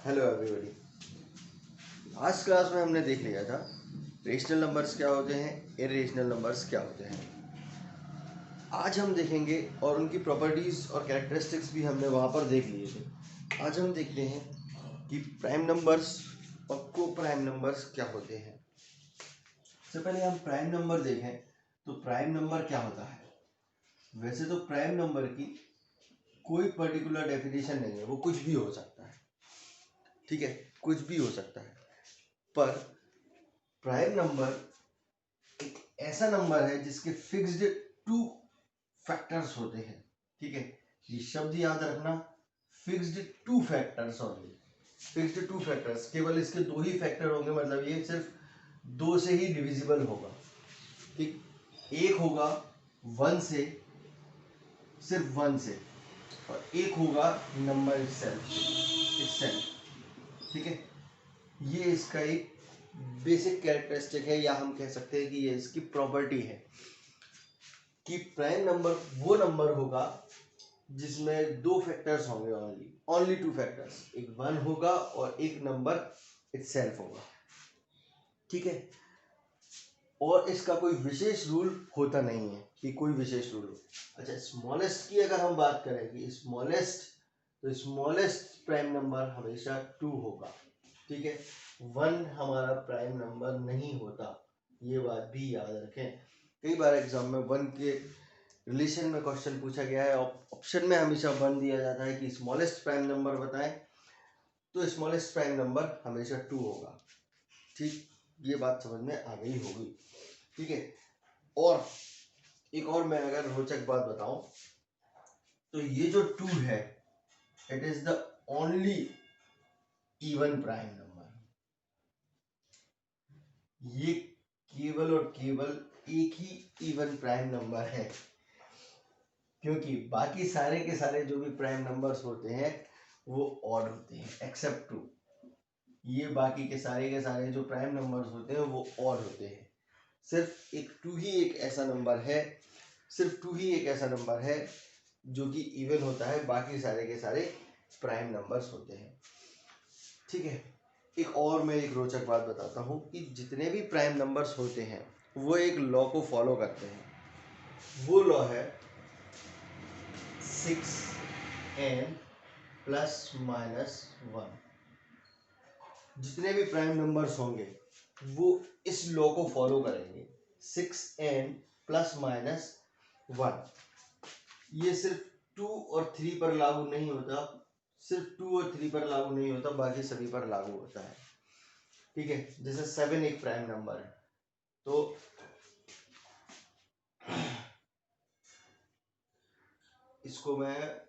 Hello everybody. Last class में हमने देख लिया था रेशनल नंबर्स क्या होते हैं, इरेशनल नंबर्स क्या होते हैं। आज हम देखेंगे और उनकी प्रॉपर्टीज़ और कैरेक्टरिस्टिक्स भी हमने वहाँ पर देख लिए थे। आज हम देखते हैं कि प्राइम नंबर्स और को प्राइम नंबर्स क्या होते हैं। सबसे पहले हम प्राइम नंबर देखें तो प्राइम नंबर क्या होता है। वैसे तो प्राइम नंबर की कोई पर्टिकुलर डेफिनेशन नहीं है, वो कुछ भी हो सकता है, ठीक है, कुछ भी हो सकता है। पर प्राइम नंबर एक ऐसा नंबर है जिसके फिक्स्ड टू फैक्टर्स होते हैं, ठीक है। ये शब्द याद रखना, fixed two factors only. Fixed two factors, केवल इसके दो ही फैक्टर होंगे, मतलब ये सिर्फ दो से ही डिविजिबल होगा, ठीक। एक होगा वन से, सिर्फ वन से, और एक होगा नंबर इटसेल्फ, ठीक है। ये इसका एक बेसिक कैरेक्टरिस्टिक है, या हम कह सकते हैं कि ये इसकी प्रॉपर्टी है कि प्राइम नंबर वो नंबर होगा जिसमें दो फैक्टर्स होंगे, ओनली टू फैक्टर्स, एक वन होगा और एक नंबर इटसेल्फ होगा, ठीक है। और इसका कोई विशेष रूल होता नहीं है कि कोई विशेष रूल हो। अच्छा, स्मॉलेस्ट की अगर हम बात करें कि स्मॉलेस्ट, तो स्मॉलेस्ट प्राइम नंबर हमेशा टू होगा, ठीक है। वन हमारा प्राइम नंबर नहीं होता, ये बात भी याद रखें। कई बार एग्जाम में वन के रिलेशन में क्वेश्चन पूछा गया है, ऑप्शन में हमेशा वन दिया जाता है कि स्मॉलेस्ट प्राइम नंबर बताएं, तो स्मॉलेस्ट प्राइम नंबर हमेशा टू होगा, ठीक। ये बात समझ में आ गई होगी, ठीक है। और एक और मैं अगर रोचक बात बताऊं तो ये जो टू है, it is the only even prime number. ये केवल और केवल एक ही इवन प्राइम नंबर है, क्योंकि बाकी सारे के सारे जो भी प्राइम नंबर्स होते हैं वो ऑड होते हैं, एक्सेप्ट टू। ये बाकी के सारे जो प्राइम नंबर्स होते हैं वो ऑड होते हैं। सिर्फ एक टू ही एक ऐसा नंबर है, सिर्फ टू ही एक ऐसा नंबर है जो कि इवन होता है, बाकी सारे के सारे प्राइम नंबर्स होते हैं, ठीक है। एक और मैं एक रोचक बात बताता हूँ कि जितने भी प्राइम नंबर्स होते हैं वो एक लॉ को फॉलो करते हैं। वो लॉ है 6n ± 1। जितने भी प्राइम नंबर्स होंगे वो इस लॉ को फॉलो करेंगे, 6n ± 1। ये सिर्फ 2 और 3 पर लागू नहीं होता, सिर्फ 2 और 3 पर लागू नहीं होता, बाकी सभी पर लागू होता है, ठीक है। जैसे 7 एक प्राइम नंबर है, तो इसको मैं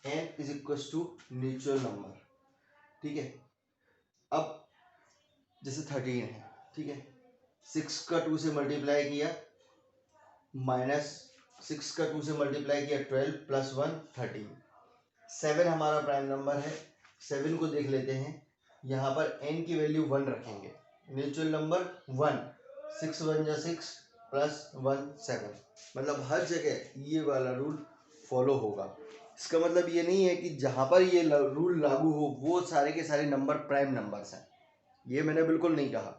n is equal to natural number, ठीक है। अब जैसे 13 है, ठीक है, 6 का 2 से मल्टीप्लाई किया, -6 का 2 से मल्टीप्लाई किया 12 + 1 13। 7 हमारा प्राइम नंबर है, 7 को देख लेते हैं। यहाँ पर n की वैल्यू 1 रखेंगे, नेचुरल नंबर 1, 6 × 1 = 6 + 1 7, मतलब हर जगह ये वाला रूल फॉलो होगा। इसका मतलब ये नहीं है कि जहाँ पर ये रूल लागू हो वो सारे के सारे नंबर प्राइम नंबर्स हैं, ये मैंने बिल्कुल नहीं कहा।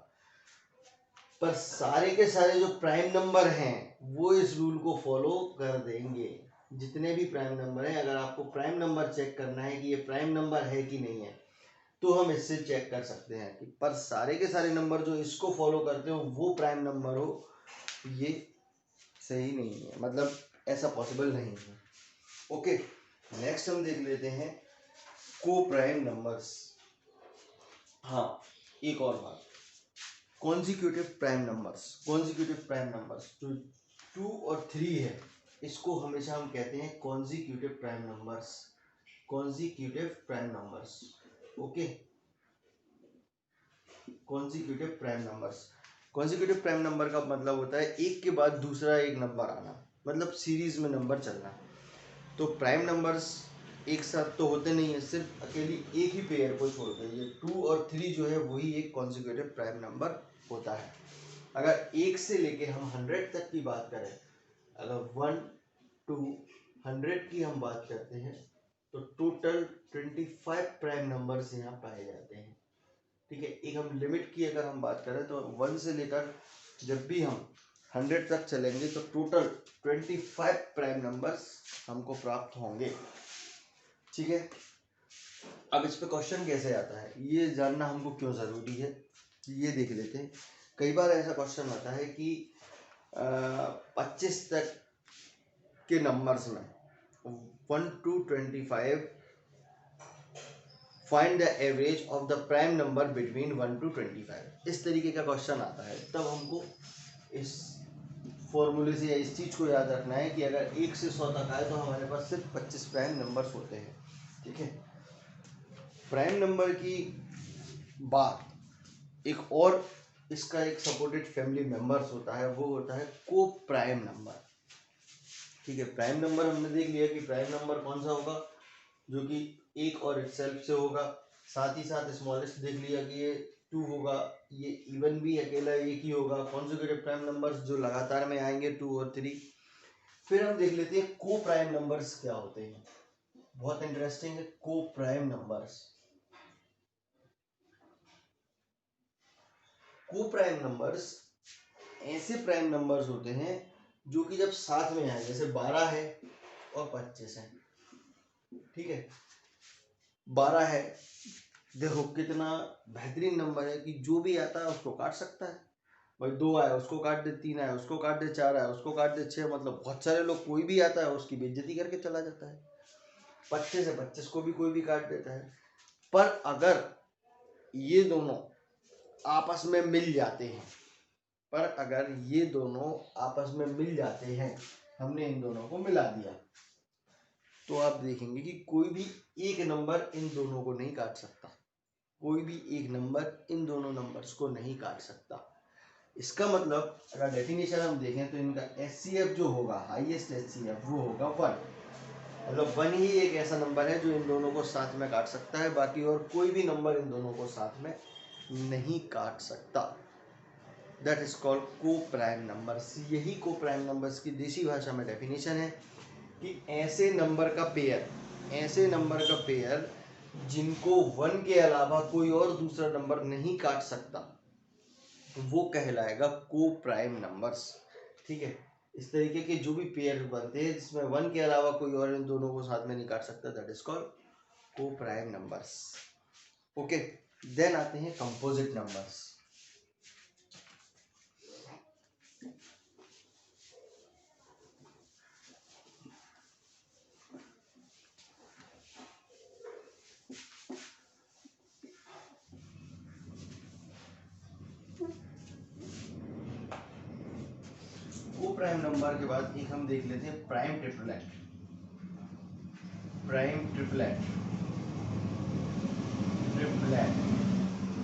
पर सारे के सारे जो प्राइम नंबर हैं वो इस रूल को फॉलो कर देंगे। जितने भी प्राइम नंबर हैं, अगर आपको प्राइम नंबर चेक करना है कि ये प्राइम नंबर है कि नहीं है, तो हम इससे चेक कर सकते हैं कि पर सारे के सारे नंबर जो इसको फॉलो करते हो वो प्राइम नंबर हो, ये सही नहीं है, मतलब ऐसा पॉसिबल नहीं है। ओके, नेक्स्ट हम देख लेते हैं को प्राइम नंबर्स। हाँ, एक और बात, कॉन्जिक्यूटिव प्राइम नंबर्स जो 2 और 3 है, इसको हमेशा हम कहते हैं consecutive prime numbers. Okay, consecutive prime number का मतलब होता है एक के बाद दूसरा एक नंबर आना, मतलब सीरीज में नंबर चलना। तो प्राइम नंबर्स एक साथ तो होते नहीं है, सिर्फ अकेली एक ही पेयर को छोड़ के। ये 2 और 3 जो है वही एक कॉन्जिक्यूटिव प्राइम नंबर होता है। अगर 1 से लेके हम 100 तक की बात करें, अगर 1 to 100 की हम बात करते हैं तो टोटल 25 प्राइम नंबर्स यहाँ पाए जाते हैं। ठीक है, एक हम लिमिट की अगर हम बात करें तो 1 से लेकर जब भी हम 100 तक चलेंगे तो टोटल 25 प्राइम नंबर्स हमको प्राप्त होंगे। ठीक है, अब इस पे क्वेश्चन कैसे आता है ये जानना हमको क्यों ज़रूरी है, ये देख लेते हैं। कई बार ऐसा क्वेश्चन आता है कि 25 तक के नंबर्स में 1 to 25 find the average of the prime number between 1 to 25, इस तरीके का क्वेश्चन आता है। तब हमको इस फॉर्मूले से या इस चीज़ को याद रखना है कि अगर 1 से 100 तक आए तो हमारे पास सिर्फ 25 प्राइम नंबर्स होते हैं। ठीक है, प्राइम नंबर की बात एक और इसका एक सपोर्टेड फैमिली मेंबर्स होता है, वो होता है को प्राइम नंबर। ठीक है, प्राइम नंबर हमने देख लिया कि प्राइम नंबर कौन सा होगा, जो कि एक और इटसेल्फ से होगा। साथ ही साथ स्मॉलेस्ट देख लिया कि ये 2 होगा, ये इवन भी अकेला एक ही होगा। कॉन्जिक्यूटिव प्राइम नंबर्स जो लगातार में आएंगे 2 और 3। फिर हम देख लेते हैं को प्राइम नंबर्स क्या होते हैं, बहुत इंटरेस्टिंग है को प्राइम नंबर्स। को प्राइम नंबर्स ऐसे प्राइम नंबर्स होते हैं जो कि जब साथ में आए, जैसे 12 है और 25 है। ठीक है, 12 है, देखो कितना बेहतरीन नंबर है कि जो भी आता है उसको काट सकता है। भाई 2 आया उसको काट दे, 3 आया उसको काट दे, 4 आया उसको काट दे, 6, मतलब बहुत सारे लोग, कोई भी आता है उसकी बेइज्जती करके चला जाता है। 25 है, 25 को भी कोई भी काट देता है। पर अगर ये दोनों आपस में मिल जाते हैं, हमने इन दोनों को मिला दिया, तो आप देखेंगे कि कोई भी एक नंबर इन दोनों को नहीं काट सकता। कोई भी एक नंबर इन दोनों नंबर्स को नहीं काट सकता। इसका मतलब अगर डेफिनेशन हम देखें तो इनका HCF जो होगा, हाईएस्ट HCF, वो होगा 1। मतलब 1 ही एक ऐसा नंबर है जो इन दोनों को साथ में काट सकता है, बाकी और कोई भी नंबर इन दोनों को साथ में नहीं काट सकता। दैट इज कॉल्ड को प्राइम नंबर्स। यही को प्राइम नंबर्स की देसी भाषा में डेफिनेशन है कि ऐसे नंबर का पेयर जिनको 1 के अलावा कोई और दूसरा नंबर नहीं काट सकता, तो वो कहलाएगा को प्राइम नंबर्स। ठीक है, इस तरीके के जो भी पेयर बनते हैं जिसमें 1 के अलावा कोई और इन दोनों को साथ में नहीं काट सकता, दैट इज कॉल्ड को प्राइम नंबर्स। ओके, देन आते हैं कंपोजिट नंबर्स। को प्राइम नंबर के बाद एक हम देख लेते हैं प्राइम ट्रिपलेट।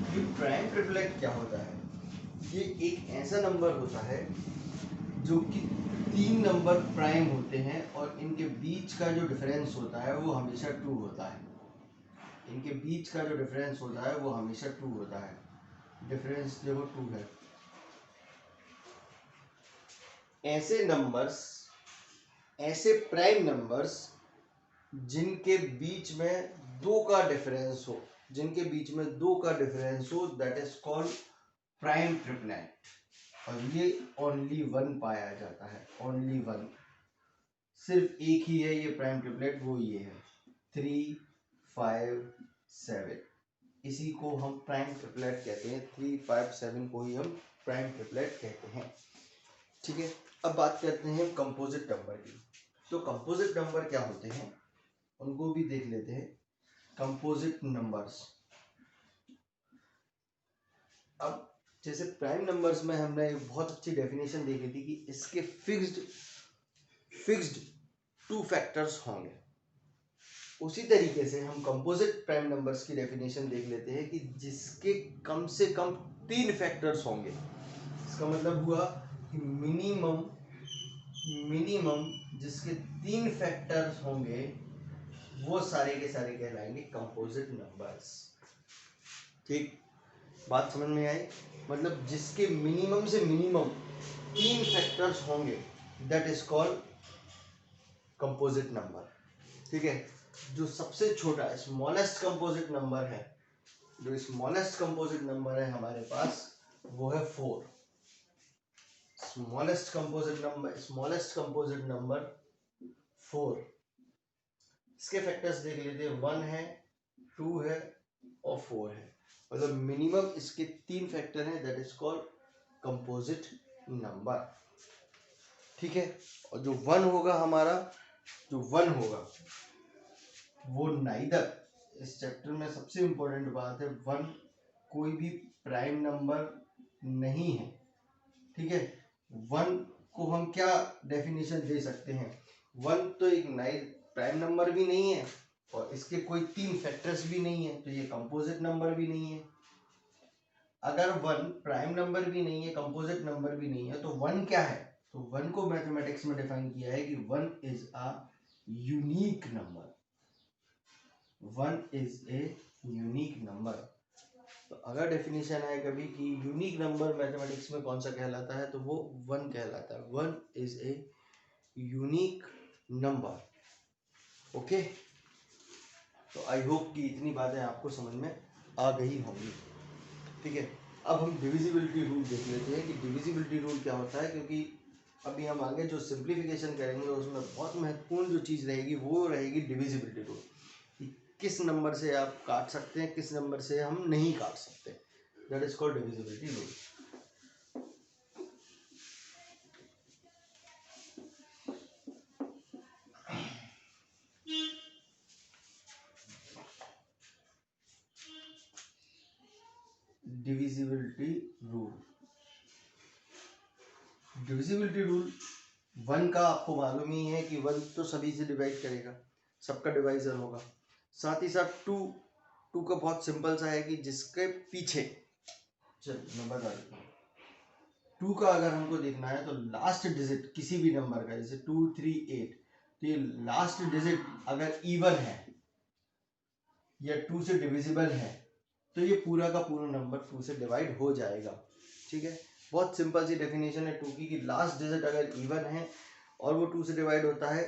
ये प्राइम ट्रिपलेट क्या होता है? ये एक ऐसा नंबर होता है जो कि 3 नंबर प्राइम होते हैं और इनके बीच का जो डिफरेंस होता है वो हमेशा 2 होता है। डिफरेंस देखो 2 है। ऐसे प्राइम नंबर्स जिनके बीच में 2 का डिफरेंस हो, that is called prime triplet. और ये ओनली 1 पाया जाता है, ओनली 1, सिर्फ एक ही है ये प्राइम ट्रिपलेट, वो ये है 3, 5, 7। इसी को हम प्राइम ट्रिपलेट कहते हैं। 3, 5, 7 को ही हम प्राइम ट्रिपलेट कहते हैं। ठीक है, अब बात करते हैं कंपोजिट नंबर की। तो कंपोजिट नंबर क्या होते हैं उनको भी देख लेते हैं। कंपोजिट नंबर्स, अब जैसे प्राइम नंबर्स में हमने एक बहुत अच्छी डेफिनेशन देखी थी कि इसके फिक्स्ड 2 फैक्टर्स होंगे। उसी तरीके से हम कंपोजिट प्राइम नंबर्स की डेफिनेशन देख लेते हैं कि जिसके कम से कम 3 फैक्टर्स होंगे। इसका मतलब हुआ कि मिनिमम जिसके 3 फैक्टर्स होंगे वो सारे के सारे कहलाएंगे कंपोजिट नंबर्स। ठीक, बात समझ में आई? मतलब जिसके मिनिमम से मिनिमम 3 फैक्टर्स होंगे that is called composite number. ठीक है, जो सबसे छोटा स्मॉलेस्ट कंपोजिट नंबर है, जो स्मॉलेस्ट कंपोजिट नंबर है हमारे पास वो है 4। Smallest composite number 4। इसके फैक्टर्स देख लेते हैं, 1 है, 2 है और 4 है। मतलब मिनिमम इसके 3 फैक्टर हैं, that is called composite number. ठीक है, और जो 1 होगा हमारा, जो 1 होगा वो नाइदर, इस चैप्टर में सबसे इंपॉर्टेंट बात है, 1 कोई भी प्राइम नंबर नहीं है। ठीक है, 1 को हम क्या डेफिनेशन दे सकते हैं, 1 तो एक प्राइम नंबर भी नहीं है और इसके कोई 3 फैक्टर्स भी नहीं है, तो ये कंपोजिट नंबर भी नहीं है। अगर 1 प्राइम नंबर भी नहीं है, कंपोजिट नंबर भी नहीं है, तो 1 क्या है? तो 1 को मैथमेटिक्स में डिफाइन किया है कि 1 is a unique number. 1 is a unique number. तो अगर डेफिनेशन है कभी कि यूनिक नंबर मैथमेटिक्स में कौन सा कहलाता है, तो वो 1 कहलाता है। 1 is a unique number. Okay, तो आई होप कि इतनी बातें आपको समझ में आ गई होंगी। ठीक है, अब हम डिविजिबिलिटी रूल देख लेते हैं कि डिविजिबिलिटी रूल क्या होता है, क्योंकि अभी हम आगे जो सिंप्लीफिकेशन करेंगे उसमें बहुत महत्वपूर्ण जो चीज़ रहेगी वो रहेगी डिविजिबिलिटी रूल, कि किस नंबर से आप काट सकते हैं, किस नंबर से हम नहीं काट सकते। That is called divisibility rule. Divisibility rule, divisibility rule 1 का आपको मालूम ही है कि 1 तो सभी से डिवाइड करेगा, सबका डिवाइजर होगा। साथ ही साथ 2 का बहुत सिंपल सा है कि जिसके पीछे, चल मैं बता देता हूँ, 2 का अगर हमको देखना है तो लास्ट डिजिट किसी भी नंबर का, जैसे 2, 3, 8, तो ये लास्ट डिजिट अगर इवन है या 2 से डिविजिबल है तो ये पूरा का पूरा नंबर 2 से डिवाइड हो जाएगा। ठीक है, बहुत सिंपल सी डेफिनेशन है 2 की, कि लास्ट डिजिट अगर इवन है और वो 2 से डिवाइड होता है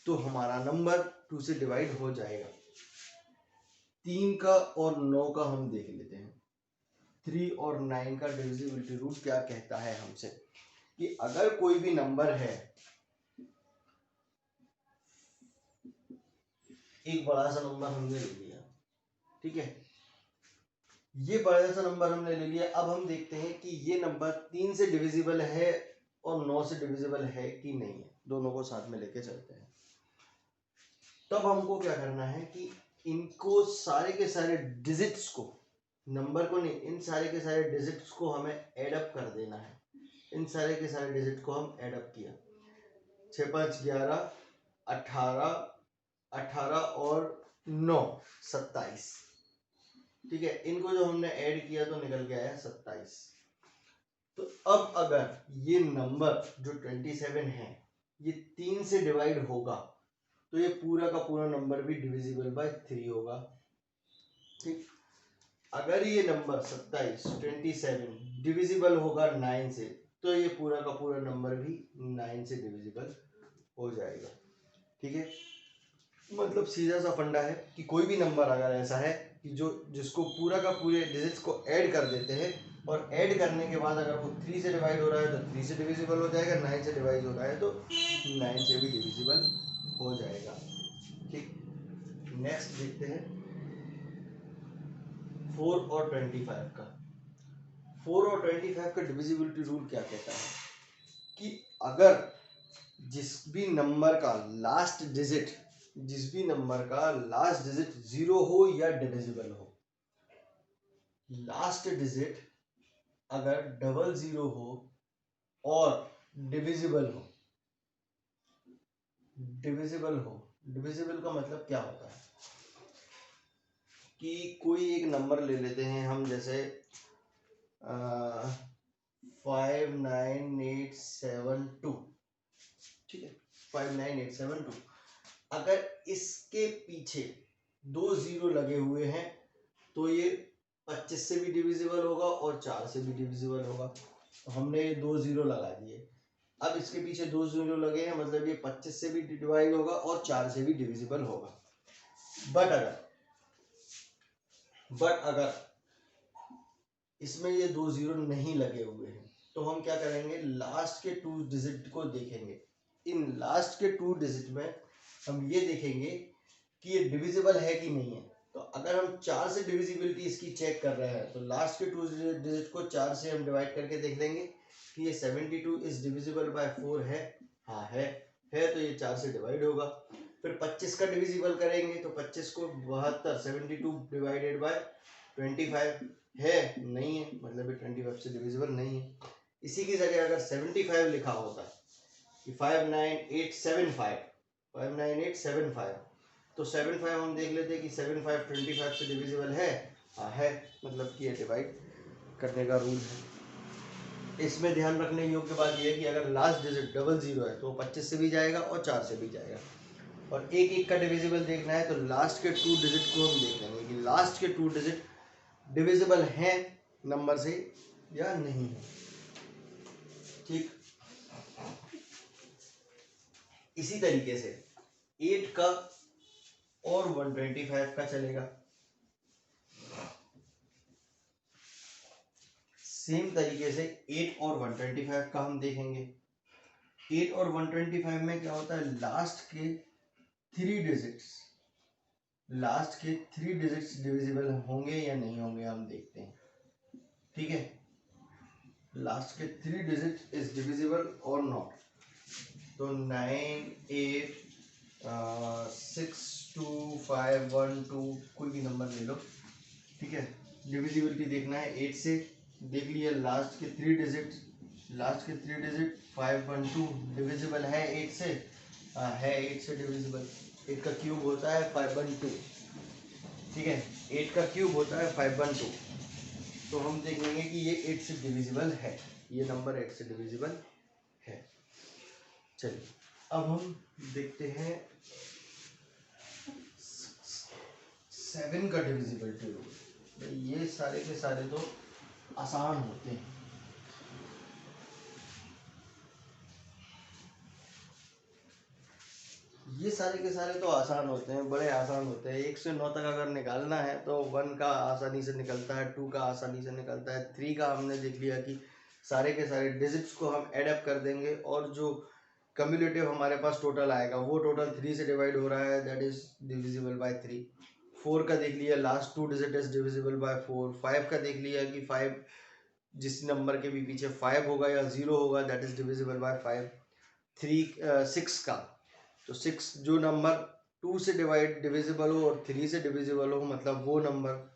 तो हमारा नंबर 2 से डिवाइड हो जाएगा। 3 का और 9 का हम देख लेते हैं। 3 और 9 का डिविजिबिलिटी रूल क्या कहता है हमसे, कि अगर कोई भी नंबर है, एक बड़ा सा नंबर हमने ले लिया, ठीक है, ये बड़ा सा नंबर हमने ले लिया। अब हम देखते हैं कि ये नंबर 3 से डिविजिबल है और 9 से डिविजिबल है कि नहीं है, दोनों को साथ में लेके चलते हैं। तब हमको क्या करना है कि इनको सारे के सारे डिजिट्स को, नंबर को नहीं, इन सारे के सारे डिजिट्स को हमें एड अप कर देना है। इन सारे के सारे डिजिट को हम एड अप किया, 6, 5, 11, 18, 18 और 9, 27। ठीक है, इनको जो हमने ऐड किया तो निकल के आया 27। तो अब अगर ये नंबर जो 27 है ये 3 से डिवाइड होगा तो ये पूरा का पूरा नंबर भी डिविजिबल बाय 3 होगा। ठीक, अगर ये नंबर 27 डिविजिबल होगा 9 से तो ये पूरा का पूरा नंबर भी 9 से डिविजिबल हो जाएगा। ठीक है, मतलब सीधा सा फंडा है कि कोई भी नंबर अगर ऐसा है कि जो जिसको पूरा का पूरे डिजिट्स को ऐड कर देते हैं और ऐड करने के बाद अगर वो 3 से डिवाइड हो रहा है तो 3 से डिविजिबल हो जाएगा, 9 से डिवाइड हो रहा है तो 9 से भी डिविजिबल हो जाएगा। ठीक, नेक्स्ट देखते हैं 4 और 25 का। 4 और 25 का डिविजिबिलिटी रूल क्या कहता है कि अगर जिस भी नंबर का लास्ट डिजिट 0 हो या डिविजिबल हो, लास्ट डिजिट अगर 00 हो और डिविजिबल हो, डिविजिबल का मतलब क्या होता है कि कोई एक नंबर ले लेते हैं हम, जैसे 59872, ठीक है, 59872। अगर इसके पीछे 2 जीरो लगे हुए हैं तो ये 25 से भी डिविजिबल होगा और 4 से भी डिविजिबल होगा। तो हमने ये 2 जीरो लगा दिए। अब इसके पीछे 2 जीरो लगे हैं, मतलब ये 25 से भी डिवाइड होगा और 4 से भी डिविजिबल होगा। बट अगर इसमें ये 2 जीरो नहीं लगे हुए हैं तो हम क्या करेंगे, लास्ट के 2 डिजिट को देखेंगे। इन लास्ट के 2 डिजिट में हम ये देखेंगे कि ये डिविजिबल है कि नहीं है। तो अगर हम 4 से डिविजिबिलिटी इसकी चेक कर रहे हैं तो लास्ट के 2 डिजिट को 4 से हम डिवाइड करके देख लेंगे कि ये 72 इज डिविजिबल बाय 4 है। हाँ है तो ये 4 से डिवाइड होगा। फिर 25 का डिविजिबल करेंगे तो 25 को 72 72 डिवाइडेड बाय 25 है, नहीं है, मतलब ये 25 से डिविजिबल नहीं है। इसी की जगह अगर 75 लिखा होता कि 59875 तो 75 हम देख लेते कि 75 25 से डिविजिबल है। हाँ है, मतलब कि ये डिवाइड करने का रूल है। इसमें ध्यान रखने योग्य बात यह है कि अगर लास्ट डिजिट डबल जीरो है तो 25 से भी जाएगा और 4 से भी जाएगा। और एक एक का डिविजिबल देखना है तो लास्ट के 2 डिजिट को हम देख लेंगे कि लास्ट के 2 डिजिट डिविजिबल हैं नंबर से या नहीं है। ठीक, इसी तरीके से 8 का और 125 का चलेगा। सेम तरीके से 8 और 125 का हम देखेंगे। 8 और 125 में क्या होता है, लास्ट के 3 डिजिट्स डिविजिबल होंगे या नहीं होंगे हम देखते हैं। ठीक है, लास्ट के 3 डिजिट इज डिविजिबल और नॉट। तो 9 8 6 2 5 1 2 कोई भी नंबर ले लो। ठीक है, डिविजिबिलिटी देखना है 8 से, देख लिया लास्ट के 3 डिजिट 5 1 2 डिविजिबल है 8 से। है 8 से डिविजिबल। 8 का क्यूब होता है 512। ठीक है, 8 का क्यूब होता है 512। तो हम देख लेंगे कि ये 8 से डिविजिबल है, ये नंबर 8 से डिविजिबल है। चलिए अब हम देखते हैं 7 का डिविजिबिलिटी रूल। ये सारे के सारे तो आसान होते हैं। ये सारे के सारे तो आसान होते हैं, बड़े आसान होते हैं। 1 से 9 तक अगर निकालना है तो 1 का आसानी से निकलता है, 2 का आसानी से निकलता है, 3 का हमने देख लिया कि सारे के सारे डिजिट्स को हम एड अप कर देंगे और जो कम्युलेटिव हमारे पास टोटल आएगा वो टोटल 3 से डिवाइड हो रहा है, दैट इज डिविजिबल बाय 3। 4 का देख लिया, last 2 digit is divisible bye 4। 5 का देख लिया कि 5 जिस नंबर के भी पीछे 5 होगा या 0 होगा, दैट इज डिविजिबल बाय 5। 6 का, तो 6 जो नंबर 2 से डिविजिबल हो और 3 से डिविजिबल हो, मतलब वो नंबर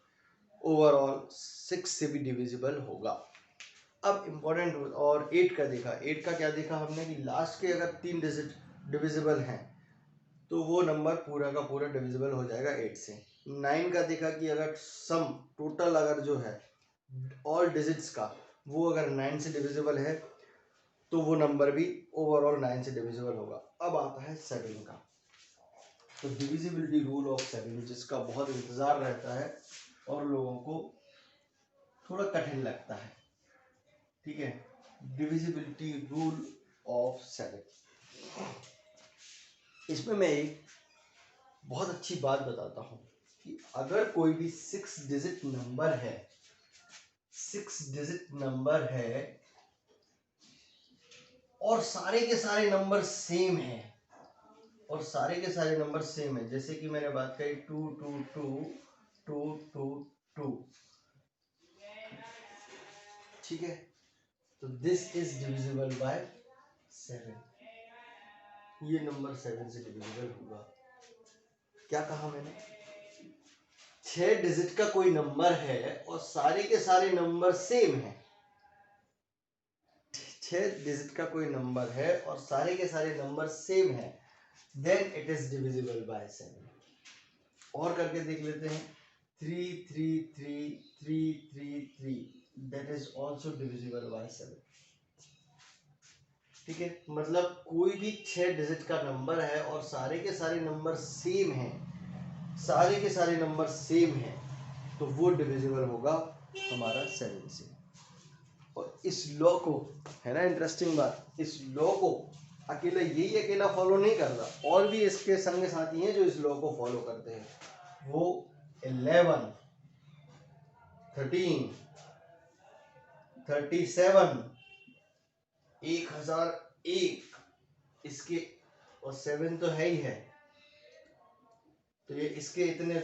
ओवरऑल 6 से भी डिविजिबल होगा। अब इम्पोर्टेंट, और 8 का देखा। 8 का क्या देखा हमने कि लास्ट के अगर 3 डिजिट डिविजिबल हैं तो वो नंबर पूरा का पूरा डिविजिबल हो जाएगा 8 से। 9 का देखा कि अगर सम टोटल अगर जो है ऑल डिजिट्स का वो अगर 9 से डिविजिबल है तो वो नंबर भी ओवरऑल 9 से डिविजिबल होगा। अब आता है 7 का। तो डिविजिबिलिटी रूल ऑफ 7 जिसका बहुत इंतजार रहता है और लोगों को थोड़ा कठिन लगता है। ठीक है, डिविजिबिलिटी रूल ऑफ 7। इसमें मैं एक बहुत अच्छी बात बताता हूं कि अगर कोई भी 6 डिजिट नंबर है और सारे के सारे नंबर सेम है, जैसे कि मैंने बात करी 2 2 2 2 2 2। ठीक है, तो दिस इज डिविजिबल बाय 7। ये नंबर 7 से डिविजिबल होगा। क्या कहा मैंने, 6 डिजिट का कोई नंबर है और सारे के सारे नंबर सेम है। 6 डिजिट का कोई नंबर है और सारे के सारे नंबर सेम है, then it is divisible by 7। और करके देख लेते हैं 3 3 3 3 3 3, that is also divisible by 7। ठीक है, मतलब कोई भी 6 डिजिट का नंबर है और सारे के सारे नंबर सेम हैं, सारे के सारे नंबर सेम हैं, तो वो डिविजिबल होगा हमारा 7 से। और इस लॉ को, है ना इंटरेस्टिंग बात, इस लॉ को अकेला यही अकेला फॉलो नहीं करता, और भी इसके संग साथी हैं जो इस लॉ को फॉलो करते हैं। वो 11, 13, 37, 1001, इसके और 7 तो है ही है, तो ये इसके इतने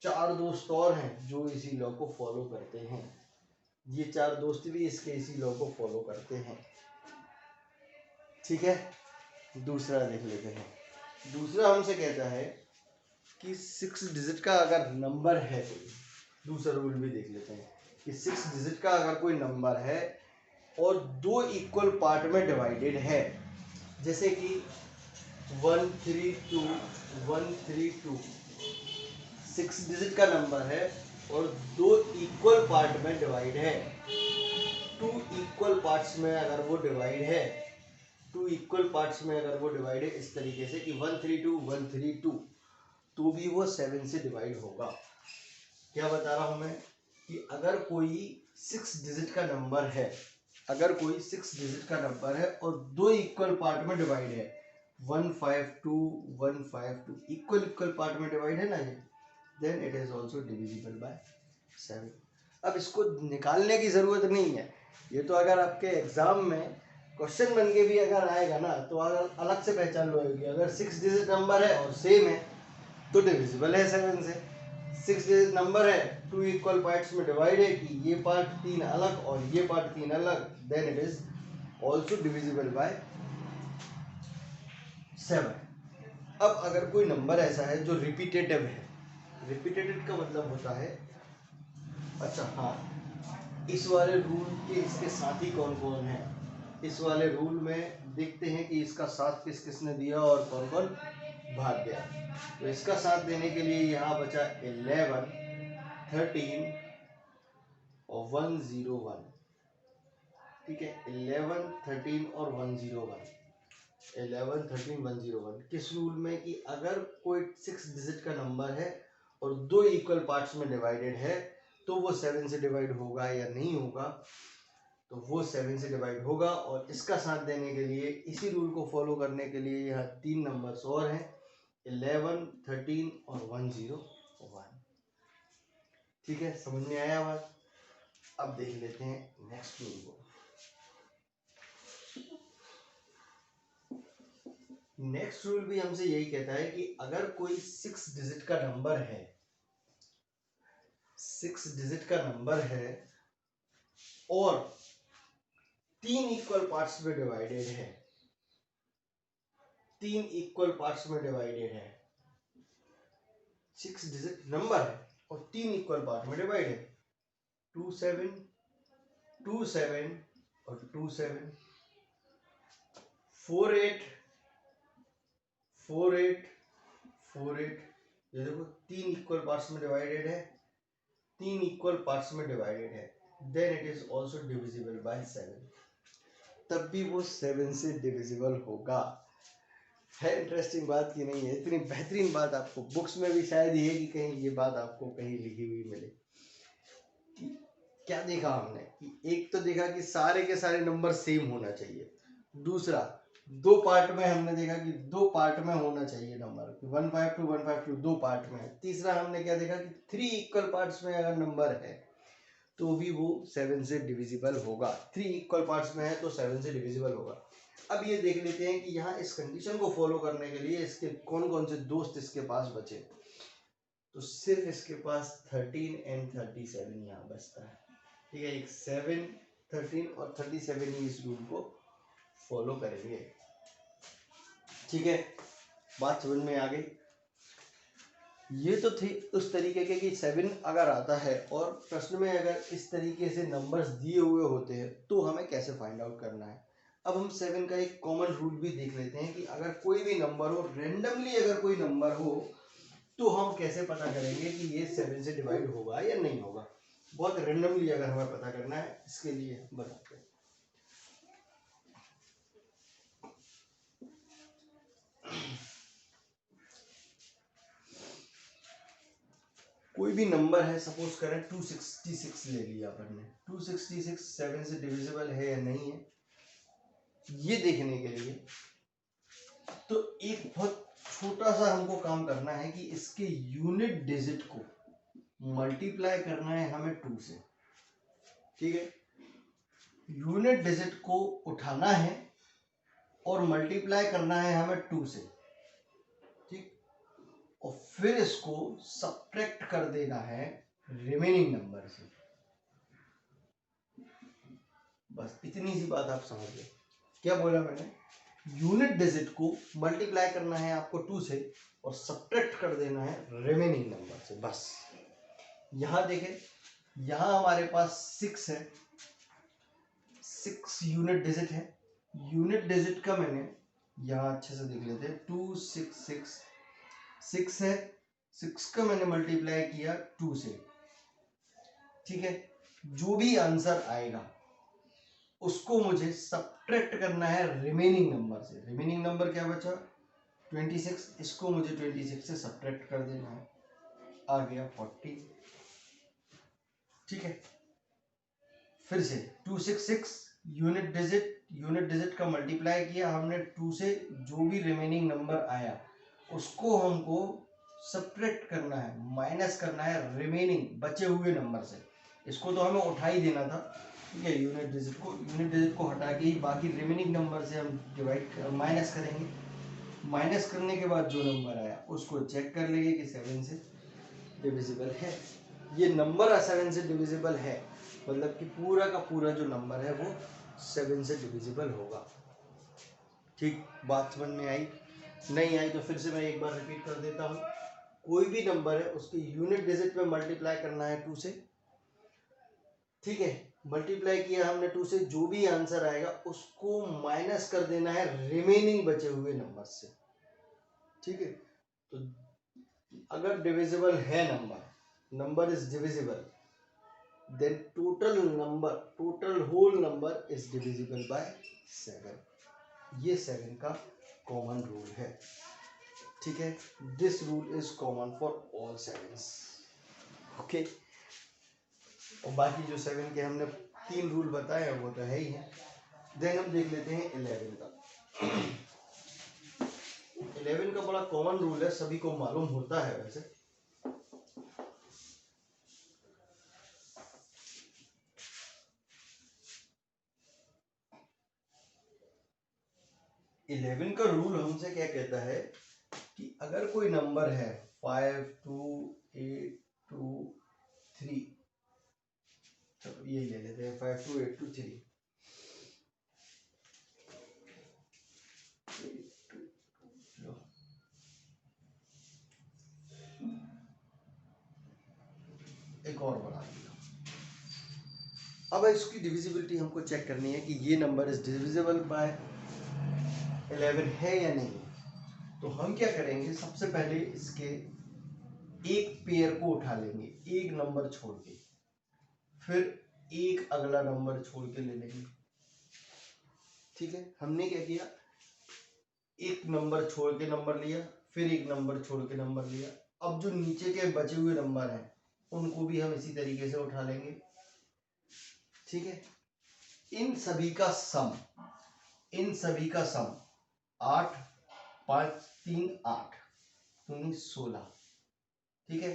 4 दोस्त और हैं जो इसी लॉ को फॉलो करते हैं। ये 4 दोस्त भी इसके इसी लॉ को फॉलो करते हैं। ठीक है, दूसरा देख लेते हैं। दूसरा हमसे कहता है कि 6 डिजिट का अगर नंबर है कोई, दूसरा रूल भी देख लेते हैं कि 6 डिजिट का अगर कोई नंबर है और 2 इक्वल पार्ट में डिवाइडेड है, जैसे कि 132, 132 6 डिजिट का नंबर है और 2 इक्वल पार्ट में डिवाइड है, 2 इक्वल पार्ट्स में अगर वो डिवाइड है, 2 इक्वल पार्ट्स में अगर वो डिवाइड है इस तरीके से कि 132, 132, तो भी वो 7 से डिवाइड होगा। क्या बता रहा हूं मैं कि अगर कोई 6 डिजिट का नंबर है, अगर कोई 6 डिजिट का नंबर है और 2 इक्वल पार्ट में डिवाइड है, 152, 152 इक्वल पार्ट में डिवाइड है ना ये, then it is also divisible by 7। अब इसको निकालने की जरूरत नहीं है, ये तो अगर आपके एग्जाम में क्वेश्चन बन के भी अगर आएगा ना, तो अगर अलग से पहचान लो कि अगर 6 डिजिट नंबर है और सेम है तो डिविजिबल है 7 से। 6 डिजिट नंबर है, 2 इक्वल पार्ट्स में डिवाइड है कि ये पार्ट 3 अलग और ये पार्ट 3 अलग, then it is also divisible by 7। अब अगर कोई नंबर ऐसा है जो रिपीटेटिव है, रिपीटेटिव का मतलब होता है, अच्छा हाँ, इस वाले रूल के इसके साथी कौन कौन है, इस वाले रूल में देखते हैं कि इसका साथ किस किसने दिया और कौन कौन भाग गया। तो इसका साथ देने के लिए यहाँ बचा 11, 13 और 101। ठीक है, 11, 13 और 101, 11, 13, 101 किस रूल में कि अगर कोई 6 डिजिट का नंबर है और 2 इक्वल पार्ट्स में डिवाइडेड है तो वो 7 से डिवाइड होगा या नहीं होगा, तो वो 7 से डिवाइड होगा। और इसका साथ देने के लिए, इसी रूल को फॉलो करने के लिए यहाँ 3 नंबर्स और हैं, 11, 13 और 101। ठीक है, समझ में आया बात। अब देख लेते हैं नेक्स्ट रूल को। नेक्स्ट रूल भी हमसे यही कहता है कि अगर कोई 6 डिजिट का नंबर है, 6 डिजिट का नंबर है और 3 इक्वल पार्ट्स में डिवाइडेड है, 3 इक्वल पार्ट्स में डिवाइडेड है, 6 डिजिट नंबर है और 3 इक्वल पार्ट में डिवाइड है, 27, 27 और 27, 48, 48, 48, ये देखो 3 इक्वल पार्ट्स में डिवाइडेड है, 3 इक्वल पार्ट्स में डिवाइडेड है, then it is also divisible by 7, तब भी वो 7 से डिविजिबल होगा। है इंटरेस्टिंग बात की नहीं है? इतनी बेहतरीन बात आपको बुक्स में भी शायद ये कि कहीं ये बात आपको कहीं लिखी हुई मिले। कि क्या देखा हमने कि एक तो देखा कि सारे के सारे नंबर सेम होना चाहिए, दूसरा 2 पार्ट में हमने देखा कि 2 पार्ट में होना चाहिए नंबर, 152, 152 2 पार्ट में है, तीसरा हमने क्या देखा कि 3 इक्वल पार्ट्स में अगर नंबर है तो भी वो 7 से डिविजिबल होगा, 3 इक्वल पार्ट्स में है तो 7 से डिविजिबल होगा। अब ये देख लेते हैं कि यहाँ इस कंडीशन को फॉलो करने के लिए इसके कौन कौन से दोस्त इसके पास बचे। तो सिर्फ इसके पास 13 एंड 37 यहाँ बचता है। ठीक है, एक 7, 13 और 37 ही इस रूल को फॉलो करेंगे। ठीक है, बात समझ में आ गई। ये तो थी उस तरीके के कि 7 अगर आता है और प्रश्न में अगर इस तरीके से नंबर्स दिए हुए होते हैं तो हमें कैसे फाइंड आउट करना है। अब हम 7 का एक कॉमन रूल भी देख लेते हैं कि अगर कोई भी नंबर हो, रेंडमली अगर कोई नंबर हो, तो हम कैसे पता करेंगे कि ये 7 से डिवाइड होगा या नहीं होगा। बहुत रेंडमली अगर हमें पता करना है, इसके लिए बताते हैं। कोई भी नंबर है, सपोज करें 266 ले लिया अपन ने, 266 7 से डिविजिबल है या नहीं है, ये देखने के लिए तो एक बहुत छोटा सा हमको काम करना है कि इसके यूनिट डिजिट को मल्टीप्लाई करना है हमें 2 से। ठीक है, यूनिट डिजिट को उठाना है और मल्टीप्लाई करना है हमें 2 से। ठीक, और फिर इसको सब्ट्रैक्ट कर देना है रिमेनिंग नंबर से। बस इतनी सी बात आप समझ गए। क्या बोला मैंने? यूनिट डिजिट को मल्टीप्लाई करना है आपको 2 से और सब्ट्रैक्ट कर देना है रिमेनिंग नंबर से, बस। यहां देखें, यहां हमारे पास 6 है, 6 यूनिट डिजिट है। यूनिट डिजिट का मैंने यहां अच्छे से देख लेते हैं, 266 6 है, 6 का मैंने मल्टीप्लाई किया 2 से। ठीक है, जो भी आंसर आएगा उसको मुझे सब्ट्रैक्ट करना है रिमेनिंग नंबर से। रिमेनिंग नंबर क्या बचा? 26। इसको मुझे 26 से सब्ट्रैक्ट कर देना है, आ गया 40। ठीक है, फिर से 266 यूनिट डिजिट का मल्टीप्लाई किया हमने 2 से, जो भी रिमेनिंग नंबर आया उसको हमको सब्ट्रैक्ट करना है, माइनस करना है रिमेनिंग बचे हुए नंबर से। इसको तो हमें उठा ही देना था। ठीक है, यूनिट डिजिट को हटा के ही बाकी रिमेनिंग नंबर से हम माइनस करेंगे। माइनस करने के बाद जो नंबर आया उसको चेक कर लेंगे कि 7 से डिविजिबल है। ये नंबर 7 से डिविजिबल है, मतलब कि पूरा का पूरा जो नंबर है वो 7 से डिविजिबल होगा। ठीक, बात समझ में आई? नहीं आई तो फिर से मैं एक बार रिपीट कर देता हूँ। कोई भी नंबर है उसके यूनिट डिजिट में मल्टीप्लाई करना है 2 से। ठीक है, मल्टीप्लाई किया हमने 2 से, जो भी आंसर आएगा उसको माइनस कर देना है रिमेनिंग बचे हुए नंबर से। ठीक है, तो अगर डिविजिबल है number is divisible, then total whole number is divisible by 7। ये 7 का कॉमन रूल है। ठीक है, this rule is common for all 7s। Okay, और बाकी जो 7 के हमने 3 रूल बताए वो तो है ही है। देन हम देख लेते हैं 11 का। 11 का बड़ा कॉमन रूल है, सभी को मालूम होता है वैसे। इलेवन का रूल हमसे क्या कहता है कि अगर कोई नंबर है 5 2 8 2 3, चलो ये ले लेते हैं 5 2 8 2 3। एक और बढ़ा दिया। अब इसकी डिविजिबिलिटी हमको चेक करनी है कि ये नंबर इज डिविजिबल बाय 11 है या नहीं। तो हम क्या करेंगे, सबसे पहले इसके एक पेयर को उठा लेंगे, एक नंबर छोड़ के, फिर एक अगला नंबर छोड़ के ले लेंगे। ठीक है, हमने क्या किया, एक नंबर छोड़ के नंबर लिया, फिर एक नंबर छोड़ के नंबर लिया। अब जो नीचे के बचे हुए नंबर हैं उनको भी हम इसी तरीके से उठा लेंगे। ठीक है, इन सभी का सम 8 5 3 8 तो 16। ठीक है,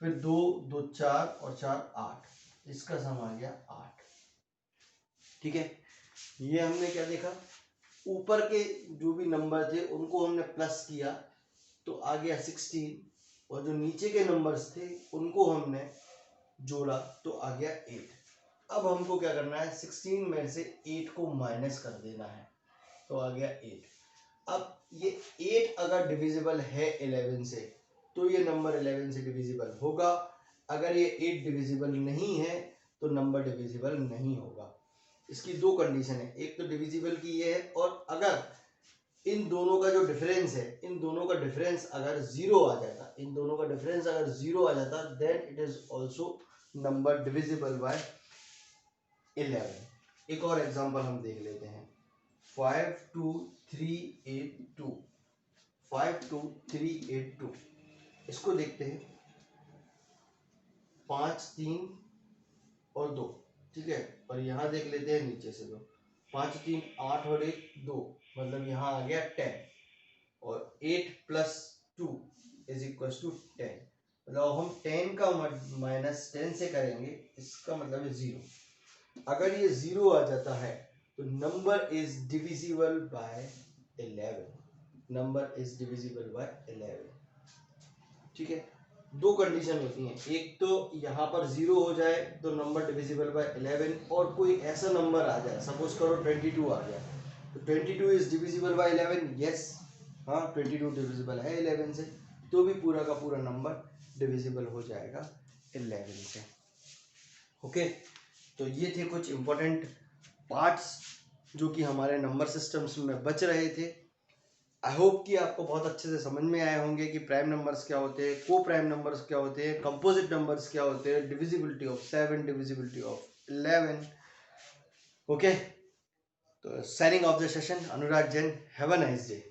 फिर 2 2 4 और 4 8, इसका सम आ गया 8। ठीक है, ये हमने क्या देखा, ऊपर के जो भी नंबर थे उनको हमने प्लस किया तो आ गया 16, और जो नीचे के नंबर्स थे उनको हमने जोड़ा तो आ गया 8। अब हमको क्या करना है, 16 में से 8 को माइनस कर देना है तो आ गया 8। अब ये 8 अगर डिविजिबल है 11 से तो ये नंबर 11 से डिविजिबल होगा। अगर ये 8 डिविजिबल नहीं है तो नंबर डिविजिबल नहीं होगा। इसकी दो कंडीशन है, एक तो डिविजिबल की ये है, और अगर इन दोनों का जो डिफरेंस है, इन दोनों का डिफरेंस अगर जीरो आ जाता, then it is also number divisible by 11। एक और एग्जांपल हम देख लेते हैं, 5 2 3 8 2। 52382। इसको देखते हैं, 5 3 और 2, ठीक है। और यहाँ देख लेते हैं नीचे से 2, 5 3 8 और 1 2, मतलब यहाँ आ गया 10, और 8 + 2 = 10। मतलब हम 10 का -10 से करेंगे, इसका मतलब है 0। अगर ये 0 आ जाता है तो number is divisible by 11। Number is divisible by 11, ठीक है। दो कंडीशन होती हैं, एक तो यहाँ पर 0 हो जाए तो नंबर डिविजिबल बाय 11, और कोई ऐसा नंबर आ जाए, सपोज करो 22 आ गया, तो 22 इज डिविजिबल बाय 11, यस, हाँ 22 डिविजिबल है 11 से, तो भी पूरा का पूरा नंबर डिविजिबल हो जाएगा 11 से। ओके, तो ये थे कुछ इंपॉर्टेंट पार्ट्स जो कि हमारे नंबर सिस्टम्स में बच रहे थे। आई होप कि आपको बहुत अच्छे से समझ में आए होंगे कि प्राइम नंबर्स क्या होते हैं, को प्राइम नंबर्स क्या होते हैं, कंपोजिट नंबर्स क्या होते हैं, divisibility of 7, divisibility of 11। Okay, तो signing off the session, Anurag Jain, have a nice day.